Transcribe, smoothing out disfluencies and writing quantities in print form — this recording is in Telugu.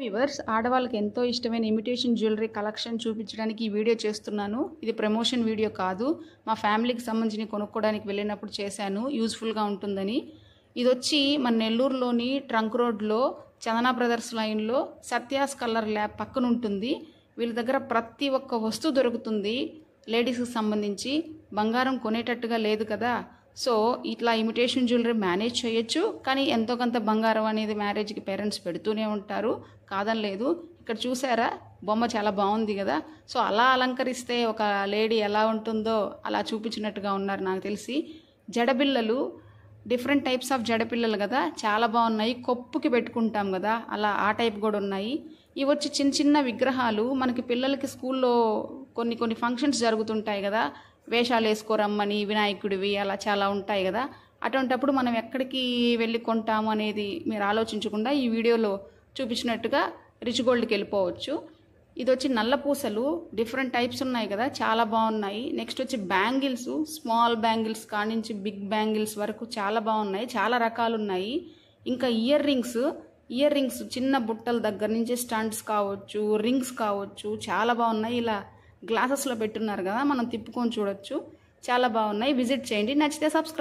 వ్యూవర్స్, ఆడవాళ్ళకి ఎంతో ఇష్టమైన ఇమిటేషన్ జ్యువెలరీ కలెక్షన్ చూపించడానికి ఈ వీడియో చేస్తున్నాను. ఇది ప్రమోషన్ వీడియో కాదు, మా ఫ్యామిలీకి సంబంధించి కొనుక్కోవడానికి వెళ్ళినప్పుడు చేశాను, యూజ్ఫుల్గా ఉంటుందని. ఇది వచ్చి మన నెల్లూరులోని ట్రంక్ రోడ్లో చందనా బ్రదర్స్ లైన్లో సత్యాస్ కలర్ ల్యాబ్ పక్కన ఉంటుంది. వీళ్ళ దగ్గర ప్రతి ఒక్క వస్తువు దొరుకుతుంది. లేడీస్కి సంబంధించి బంగారం కొనేటట్టుగా లేదు కదా, సో ఇట్లా ఇమిటేషన్ జ్యువెలరీ మేనేజ్ చేయొచ్చు. కానీ ఎంతో కొంత బంగారం అనేది మ్యారేజ్కి పేరెంట్స్ పెడుతూనే ఉంటారు, కాదని లేదు. ఇక్కడ చూసారా, బొమ్మ చాలా బాగుంది కదా. సో అలా అలంకరిస్తే ఒక లేడీ ఎలా ఉంటుందో అలా చూపించినట్టుగా ఉన్నారు నాకు తెలిసి. జడబిళ్ళలు, డిఫరెంట్ టైప్స్ ఆఫ్ జడపిల్లలు కదా, చాలా బాగున్నాయి. కొప్పుకి పెట్టుకుంటాం కదా, అలా ఆ టైప్ కూడా ఉన్నాయి. ఇవి వచ్చి చిన్న చిన్న విగ్రహాలు. మనకి పిల్లలకి స్కూల్లో కొన్ని ఫంక్షన్స్ జరుగుతుంటాయి కదా, వేషాలు వేసుకోరమ్మని, వినాయకుడివి అలా చాలా ఉంటాయి కదా. అటువంటప్పుడు మనం ఎక్కడికి వెళ్ళి కొంటాము అనేది మీరు ఆలోచించకుండా ఈ వీడియోలో చూపించినట్టుగా రిచ్ గోల్డ్కి వెళ్ళిపోవచ్చు. ఇది వచ్చి నల్ల పూసలు, డిఫరెంట్ టైప్స్ ఉన్నాయి కదా, చాలా బాగున్నాయి. నెక్స్ట్ వచ్చి బ్యాంగిల్స్, స్మాల్ బ్యాంగిల్స్ కానించి బిగ్ బ్యాంగిల్స్ వరకు చాలా బాగున్నాయి, చాలా రకాలు ఉన్నాయి. ఇంకా ఇయర్ రింగ్స్ చిన్న బుట్టల దగ్గర నుంచి స్టంట్స్ కావచ్చు, రింగ్స్ కావచ్చు, చాలా బాగున్నాయి. ఇలా గ్లాసెస్లో పెట్టున్నారు కదా, మనం తిప్పుకొని చూడొచ్చు, చాలా బాగున్నాయి. విజిట్ చేయండి, నచ్చితే సబ్స్క్రైబ్.